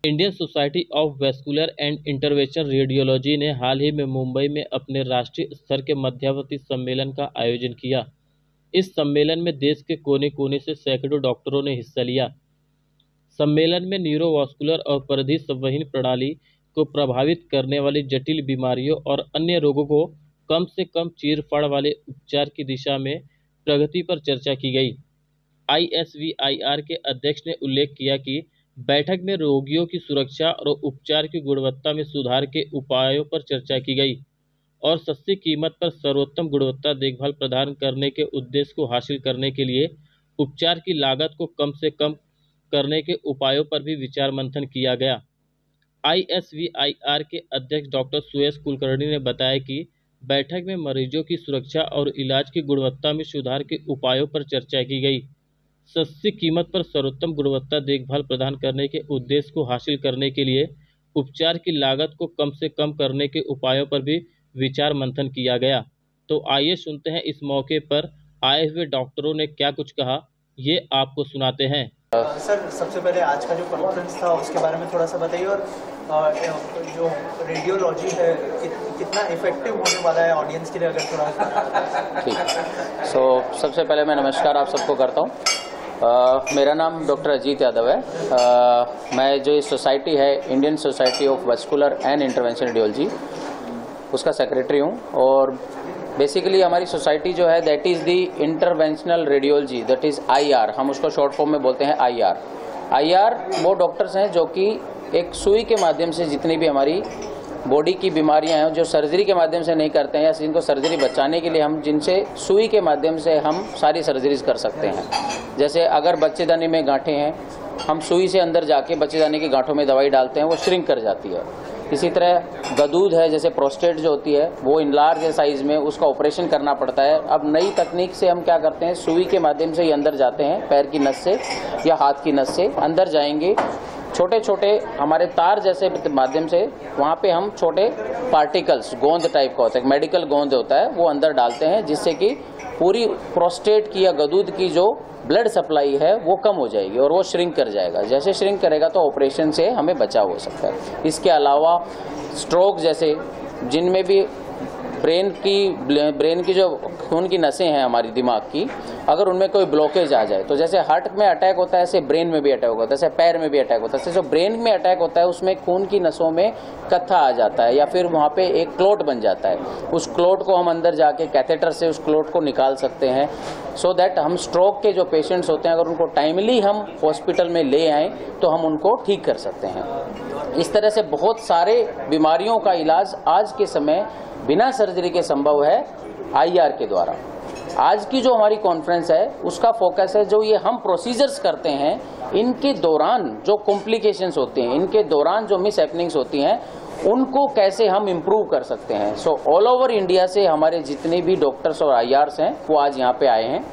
Indian society of vascular and intervention radiology ने हाल ही में मुंबई में अपने राष्ट्रीय स्तर के मध्यावधि सम्मेलन का आयोजन किया। इस सम्मेलन में देश के कोने कोने से सैकड़ों डॉक्टरों ने हिस्सा लिया। सम्मेलन में न्यूरोवास्कुलर और परिधि संवहनी प्रणाली को प्रभावित करने वाली जटिल बीमारियों और अन्य रोगों को कम से कम चीरफाड़ वाले उपचार की दिशा में प्रगति पर चर्चा की गई। ISVIR के अध्यक्ष ने उल्लेख किया कि बैठक में रोगियों की सुरक्षा और उपचार की गुणवत्ता में सुधार के उपायों पर चर्चा की गई और सस्ती कीमत पर सर्वोत्तम गुणवत्ता देखभाल प्रदान करने के उद्देश्य को हासिल करने के लिए उपचार की लागत को कम से कम करने के उपायों पर भी विचार मंथन किया गया। ISVIR के अध्यक्ष डॉक्टर सुयश कुलकर्णी ने बताया कि बैठक में मरीजों की सुरक्षा और इलाज की गुणवत्ता में सुधार के उपायों पर चर्चा की गई। सस्ती कीमत पर सर्वोत्तम गुणवत्ता देखभाल प्रदान करने के उद्देश्य को हासिल करने के लिए उपचार की लागत को कम से कम करने के उपायों पर भी विचार मंथन किया गया। तो आइए सुनते हैं इस मौके पर आए हुए डॉक्टरों ने क्या कुछ कहा, ये आपको सुनाते हैं। सर, सबसे पहले आज का जो कॉन्फ्रेंस था उसके बारे में थोड़ा सा बताइए और जो रेडियोलॉजी है कितना इफेक्टिव होने वाला है ऑडियंस के लिए, अगर थोड़ा। ठीक। सबसे पहले मैं नमस्कार आप सबको करता हूँ। मेरा नाम डॉक्टर अजीत यादव है। मैं जो इस सोसाइटी है Indian society of vascular and intervention radiology उसका सेक्रेटरी हूँ। और बेसिकली हमारी सोसाइटी जो है that is the interventional radiology, that is IR, हम उसको शॉर्ट फॉर्म में बोलते हैं IR वो डॉक्टर्स हैं जो कि एक सुई के माध्यम से जितनी भी हमारी बॉडी की बीमारियां हैं जो सर्जरी के माध्यम से नहीं करते हैं या जिनको सर्जरी बचाने के लिए हम जिनसे सुई के माध्यम से हम सारी सर्जरीज कर सकते हैं। जैसे अगर बच्चेदानी में गांठें हैं, हम सुई से अंदर जाके बच्चेदानी की गांठों में दवाई डालते हैं, वो श्रिंक कर जाती है। इसी तरह गदूद है, जैसे प्रोस्टेट जो होती है वो इनलार्ज साइज में, उसका ऑपरेशन करना पड़ता है। अब नई तकनीक से हम क्या करते हैं, सुई के माध्यम से ही अंदर जाते हैं, पैर की नस से या हाथ की नस से अंदर जाएंगे, छोटे छोटे हमारे तार जैसे माध्यम से वहाँ पे हम छोटे पार्टिकल्स, गोंद टाइप का होता है, मेडिकल गोंद होता है, वो अंदर डालते हैं जिससे कि पूरी प्रोस्टेट की या गदूद की जो ब्लड सप्लाई है वो कम हो जाएगी और वो श्रिंक कर जाएगा। जैसे श्रिंक करेगा तो ऑपरेशन से हमें बचाव हो सकता है। इसके अलावा स्ट्रोक जैसे जिनमें भी ब्रेन की जो खून की नसें हैं हमारी दिमाग की, अगर उनमें कोई ब्लॉकेज आ जाए तो जैसे हार्ट में अटैक होता है ऐसे ब्रेन में भी अटैक होता है, जैसे पैर में भी अटैक होता है। जैसे जो ब्रेन में अटैक होता है उसमें खून की नसों में कत्था आ जाता है या फिर वहाँ पे एक क्लोट बन जाता है। उस क्लोट को हम अंदर जाके कैथेटर से उस क्लोट को निकाल सकते हैं, सो दैट हम स्ट्रोक के जो पेशेंट्स होते हैं अगर उनको टाइमली हम हॉस्पिटल में ले आएँ तो हम उनको ठीक कर सकते हैं। इस तरह से बहुत सारे बीमारियों का इलाज आज के समय बिना सर्जरी के संभव है IR के द्वारा। आज की जो हमारी कॉन्फ्रेंस है उसका फोकस है जो ये हम प्रोसीजर्स करते हैं इनके दौरान जो कॉम्प्लिकेशंस होते हैं, इनके दौरान जो मिस हैपनिंग्स होती हैं, उनको कैसे हम इम्प्रूव कर सकते हैं। सो ऑल ओवर इंडिया से हमारे जितने भी डॉक्टर्स और IRs हैं वो आज यहाँ पे आए हैं।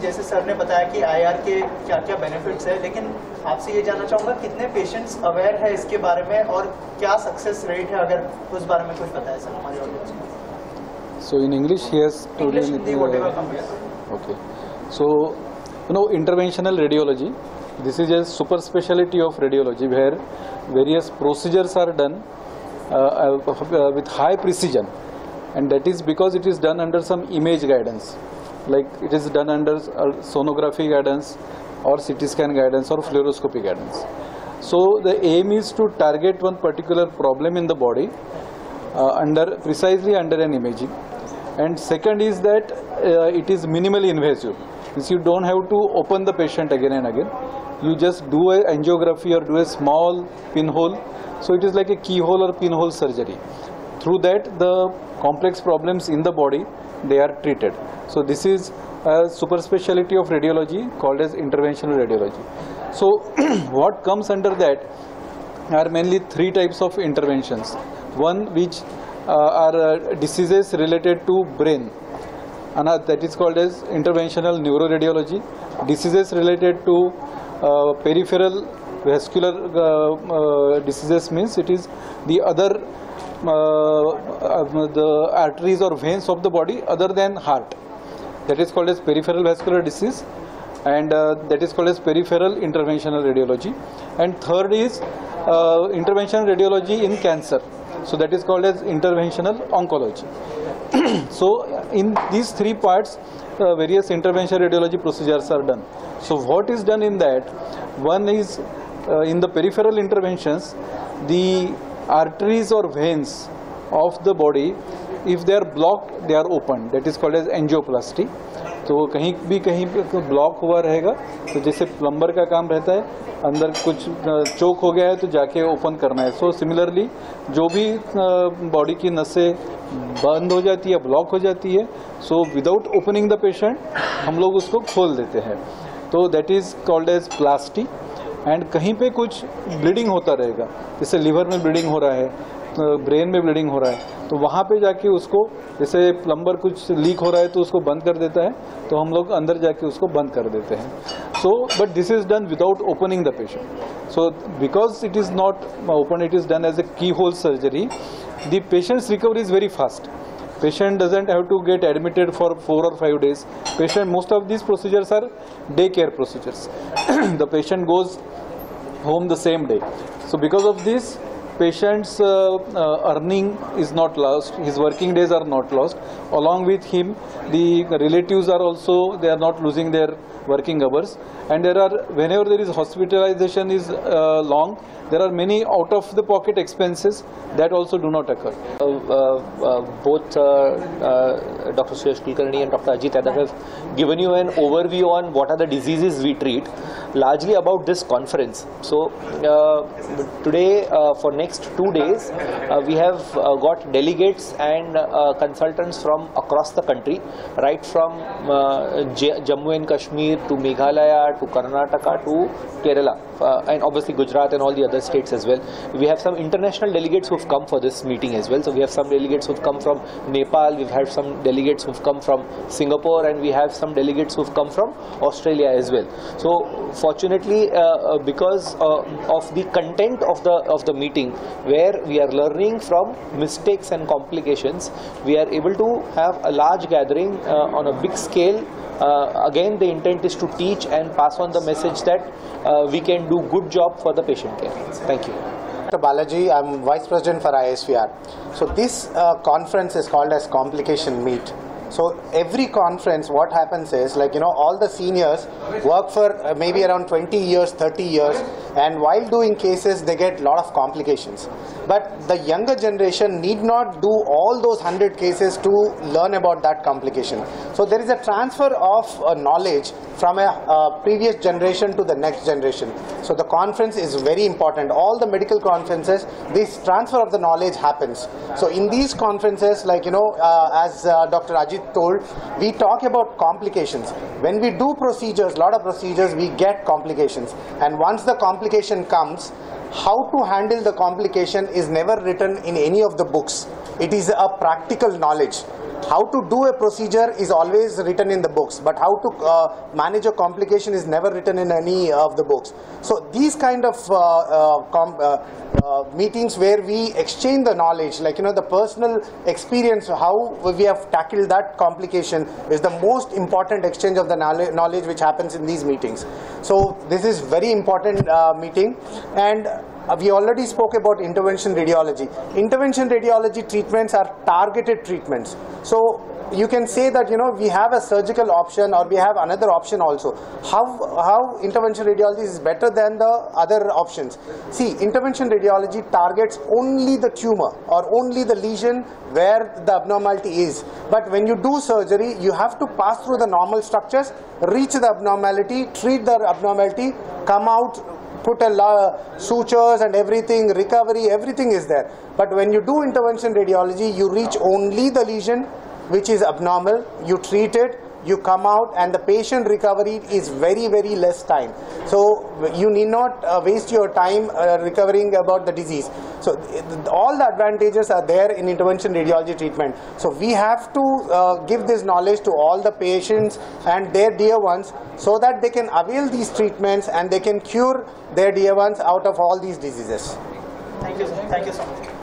जैसे सर ने बताया कि IR के क्या क्या बेनिफिट्स है, लेकिन आपसे ये जानना चाहूँगा कितने पेशेंट्स अवेयर है इसके बारे में और क्या सक्सेस रेट है, अगर उस बारे में कुछ बताया सर हमारे ऑडियंस को। So in English he has told okay. So interventional radiology, this is a super specialty of radiology where various procedures are done with high precision, and that is because it is done under some image guidance, like it is done under sonography guidance or CT scan guidance or fluoroscopy guidance. So the aim is to target one particular problem in the body precisely under an imaging. And second is that it is minimally invasive. Means you don't have to open the patient again and again. You just do a angiography or do a small pinhole. So it is like a keyhole or pinhole surgery. Through that the complex problems in the body, they are treated. So this is a super specialty of radiology called as interventional radiology. So what comes under that are mainly three types of interventions. One which are diseases related to brain, and that is called as interventional neuroradiology. Diseases related to peripheral vascular diseases means it is the other the arteries or veins of the body other than heart. That is called as peripheral vascular disease. and that is called as peripheral interventional radiology. And third is interventional radiology in cancer, so that is called as interventional oncology. So in these three parts, various interventional radiology procedures are done. So what is done in that? One is in the peripheral interventions, the arteries or veins of the body, if they are blocked, they are opened. That is called as angioplasty. तो कहीं पे block हुआ रहेगा, तो जैसे plumber का काम रहता है, अंदर कुछ चोक हो गया है तो जाके ओपन करना है. सो सिमिलरली जो भी बॉडी की नसें बंद हो जाती है, ब्लॉक हो जाती है, so without opening the patient हम लोग उसको खोल देते हैं. तो that is called as plasty. And कहीं पे कुछ ब्लीडिंग होता रहेगा, जैसे लीवर में ब्लीडिंग हो रहा है, ब्रेन में ब्लीडिंग हो रहा है, तो वहाँ पे जाके उसको, जैसे प्लम्बर कुछ लीक हो रहा है तो उसको बंद कर देता है, तो हम लोग अंदर जाके उसको बंद कर देते हैं. So but this is done without opening the patient. So because it is not open, it is done as a keyhole surgery, the patient's recovery is very fast. Patient doesn't have to get admitted for 4 or 5 days. Most of these procedures are daycare procedures. The patient goes home the same day. So because of this, patient's earning is not lost, his working days are not lost. Along with him, the relatives are also, they are not losing their working hours. And there are, whenever there is hospitalization is long, there are many out of the pocket expenses that also do not occur. Both Dr. Suyash Kulkarni and Dr. Ajit Yadav have given you an overview on what are the diseases we treat, largely about this conference. So today for next 2 days we have got delegates and consultants from across the country, right from Jammu and Kashmir to Meghalaya to Karnataka to Kerala and obviously Gujarat and all the other states as well. We have some international delegates who have come for this meeting as well. So we have some delegates who have come from Nepal, we've had some delegates who have come from Singapore, and we have some delegates who have come from Australia as well. So fortunately, because of the content of the meeting, where we are learning from mistakes and complications, we are able to have a large gathering on a big scale. Again, the intent is to teach and pass on the message that we can do good job for the patient care. Thank you. Dr. Balaji, I'm Vice President for ISVR. So this conference is called as Complication Meet. So every conference, what happens is, like, all the seniors work for maybe around 20 years, 30 years, and while doing cases, they get a lot of complications. But the younger generation need not do all those 100 cases to learn about that complication. So there is a transfer of knowledge from a previous generation to the next generation. So the conference is very important. All the medical conferences, this transfer of the knowledge happens. So in these conferences, like, as Dr. Ajit told, we talk about complications. When we do procedures, a lot of procedures, we get complications. And once the complication comes, how to handle the complication is never written in any of the books. It is a practical knowledge. How to do a procedure is always written in the books, but how to manage a complication is never written in any of the books. So these kind of meetings where we exchange the knowledge, like, the personal experience, how we have tackled that complication, is the most important exchange of the knowledge which happens in these meetings. So this is very important meeting. And we already spoke about intervention radiology. Intervention radiology treatments are targeted treatments. So you can say that, we have a surgical option, or we have another option also. How intervention radiology is better than the other options? See, intervention radiology targets only the tumor or only the lesion where the abnormality is. But when you do surgery, you have to pass through the normal structures, reach the abnormality, treat the abnormality, come out, put sutures and everything, recovery, everything is there. But when you do intervention radiology, you reach only the lesion which is abnormal, you treat it, you come out, and the patient recovery is very, very less time. So you need not waste your time recovering about the disease. So all the advantages are there in intervention radiology treatment. So we have to give this knowledge to all the patients and their dear ones, so that they can avail these treatments and they can cure their dear ones out of all these diseases. Thank you, sir. Thank you so much.